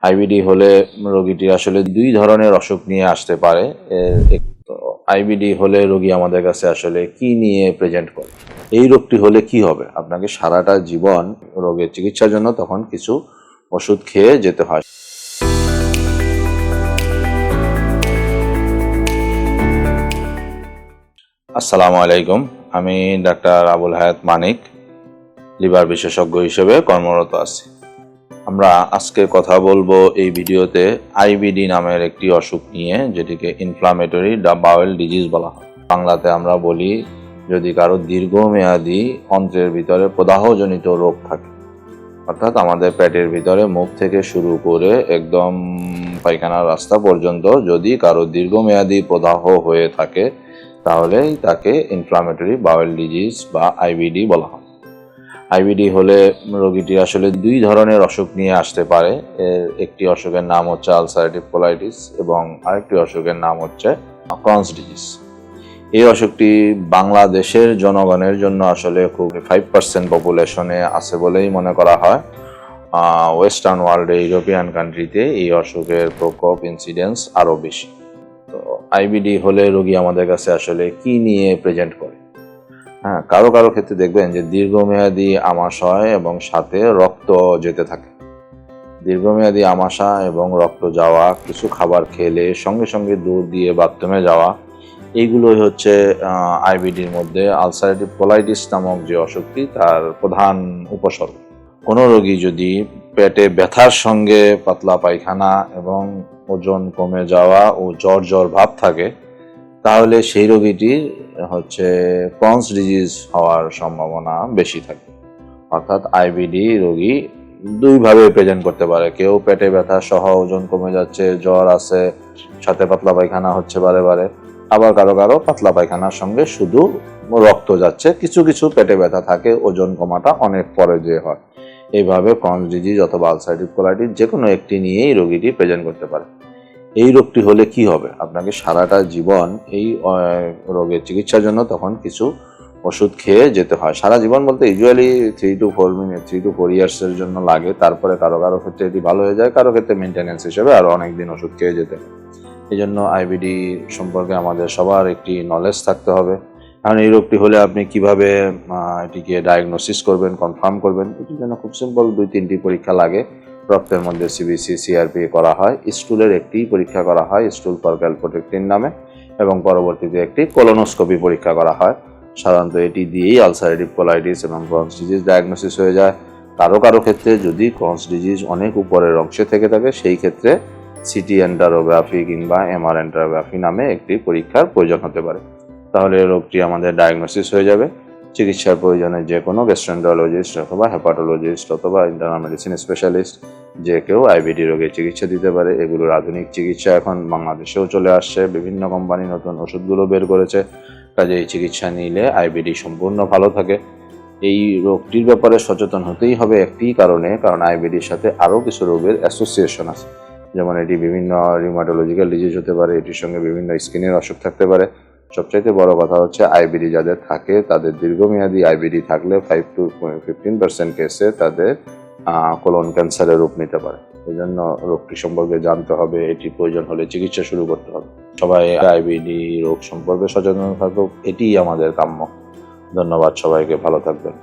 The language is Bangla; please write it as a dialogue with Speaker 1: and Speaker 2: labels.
Speaker 1: আইবিডি হলে রোগীটি আসলে দুই ধরনের অসুখ নিয়ে আসতে পারে। আইবিডি হলে রোগী আমাদের কাছে আসলে কি নিয়ে প্রেজেন্ট করে, এই রোগটি হলে কি হবে, আপনাকে সারাটা জীবন রোগের চিকিৎসার জন্য তখন কিছু ওষুধ খেয়ে যেতে হয়। আসসালামু আলাইকুম, আমি ডাক্তার আবুল হায়াত মানিক, লিভার বিশেষজ্ঞ হিসেবে কর্মরত আছি। আমরা আজকে কথা বলবো এই ভিডিওতে আইবিডি নামের একটি অসুখ নিয়ে, যেটিকে ইনফ্লামেটরি বাউল ডিজিজ বলা হয়। বাংলাতে আমরা বলি, যদি কারো দীর্ঘমেয়াদী অন্ত্রের ভিতরে প্রদাহজনিত রোগ থাকে, অর্থাৎ আমাদের পেটের ভিতরে মুখ থেকে শুরু করে একদম পায়খানার রাস্তা পর্যন্ত যদি কারো দীর্ঘমেয়াদী প্রদাহ হয়ে থাকে, তাহলেই তাকে ইনফ্লামেটরি বাউল ডিজিজ বা আইবিডি বলা হয়। আইবিডি হলে রোগীটি আসলে দুই ধরনের অসুখ নিয়ে আসতে পারে। একটি অসুখের নাম হচ্ছে আলসারেটিভ কোলাইটিস এবং আরেকটি অসুখের নাম হচ্ছে ক্রনস ডিজিজ। এই অসুখটি বাংলাদেশের জনগণের জন্য আসলে খুব 5% পপুলেশনে আছে বলেই মনে করা হয়। ওয়েস্টার্ন ওয়ার্ল্ডে, ইউরোপিয়ান কান্ট্রিতে এই অসুখের প্রকোপ ইনসিডেন্স আরও বেশি। তো আইবিডি হলে রোগী আমাদের কাছে আসলে কি নিয়ে প্রেজেন্ট করে? কারো কারো ক্ষেত্রে দেখবেন যে দীর্ঘমেয়াদী আমাশয় এবং সাথে রক্ত যেতে থাকে। দীর্ঘমেয়াদী আমাশা এবং রক্ত যাওয়া, কিছু খাবার খেলে সঙ্গে সঙ্গে দৌড় দিয়ে বাথরুমে যাওয়া, এইগুলোই হচ্ছে আইবিডির মধ্যে আলসারেটিভ কোলাইটিস নামক যে অসুখটি তার প্রধান উপসর্গ। কোনো রোগী যদি পেটে ব্যথার সঙ্গে পাতলা পায়খানা এবং ওজন কমে যাওয়া ও জ্বর জ্বর ভাব থাকে, তাহলে সেই রোগীটির হচ্ছে ক্রনস ডিজিজ হওয়ার সম্ভাবনা বেশি থাকে। অর্থাৎ আইবিডি রোগী দুইভাবে প্রেজেন্ট করতে পারে। কেউ পেটে ব্যথা সহ ওজন কমে যাচ্ছে, জ্বর আছে, সাথে পাতলা পায়খানা হচ্ছে বারে বারে, আবার কারো কারো পাতলা পায়খানার সঙ্গে শুধু রক্ত যাচ্ছে, কিছু কিছু পেটে ব্যথা থাকে, ওজন কমাটা অনেক পরে যে হয়। এইভাবে ক্রনস ডিজিজ অথবা আলসারেটিভ কোলাইটিস যে কোনো একটি নিয়েই রোগীটি প্রেজেন্ট করতে পারে। এই রোগটি হলে কি হবে, আপনাকে সারাটা জীবন এই রোগের চিকিৎসার জন্য তখন কিছু ওষুধ খেয়ে যেতে হয়। সারা জীবন বলতে ইউজুয়ালি 3 to 4 ইয়ার্সের জন্য লাগে। তারপরে কারো কারো ক্ষেত্রে এটি ভালো হয়ে যায়, কারো ক্ষেত্রে মেনটেন্যান্স হিসেবে আরও অনেকদিন ওষুধ খেয়ে যেতে হয়। এই জন্য আইবিডি সম্পর্কে আমাদের সবার একটি নলেজ থাকতে হবে। কারণ এই রোগটি হলে আপনি কিভাবে এটিকে ডায়াগনোসিস করবেন, কনফার্ম করবেন, এটির জন্য খুব সিম্পল 2-3টি পরীক্ষা লাগে। রক্তের মধ্যে সিবিসি, সিআরপি করা হয়, স্টুলের একটি পরীক্ষা করা হয় স্টুল ফর ক্যালপ্রোটেক্টিন নামে, এবং পরবর্তীতে একটি কোলোনোস্কোপি পরীক্ষা করা হয়। সাধারণত এটি দিয়েই আলসারেটিভ কোলাইটিস এবং ক্রনস ডিজিজ ডায়াগনোসিস হয়ে যায়। কারো কারো ক্ষেত্রে যদি ক্রনস ডিজিজ অনেক উপরের অংশে থেকে থাকে, সেই ক্ষেত্রে সিটি এন্টারোগ্রাফি কিংবা এমআর এন্টারোগ্রাফি নামে একটি পরীক্ষার প্রয়োজন হতে পারে। তাহলে রোগটি আমাদের ডায়াগনোসিস হয়ে যাবে। চিকিৎসার প্রয়োজনে যে কোনো গ্যাস্ট্রোএন্টারোলজিস্ট অথবা হেপাটোলজিস্ট অথবা ইন্টারনাল মেডিসিন স্পেশালিস্ট যে কেউ আইবিডি রোগের চিকিৎসা দিতে পারে। এগুলোর আধুনিক চিকিৎসা এখন বাংলাদেশেও চলে আসছে, বিভিন্ন কোম্পানি নতুন ওষুধগুলো বের করেছে। কাজে এই চিকিৎসা নিলে আইবিডি সম্পূর্ণ ভালো থাকে। এই রোগটির ব্যাপারে সচেতন হতেই হবে একটি কারণে, কারণ আইবিডির সাথে আরও কিছু রোগের অ্যাসোসিয়েশন আছে। যেমন এটি বিভিন্ন রিউমাটোলজিক্যাল ডিজিজ হতে পারে, এটির সঙ্গে বিভিন্ন স্কিনের অসুখ থাকতে পারে। সবচাইতে বড় কথা হচ্ছে আইবিডি যাদের থাকে, তাদের দীর্ঘমেয়াদী আইবিডি থাকলে 5 to 15% কেসে তাদের কোলন ক্যান্সারের রূপ নিতে পারে। এই জন্য রোগটি সম্পর্কে জানতে হবে, এটি প্রয়োজন হলে চিকিৎসা শুরু করতে হবে। সবাই আইবিডি রোগ সম্পর্কে সচেতন থাকুক, এটিই আমাদের কাম্য। ধন্যবাদ সবাইকে, ভালো থাকবেন।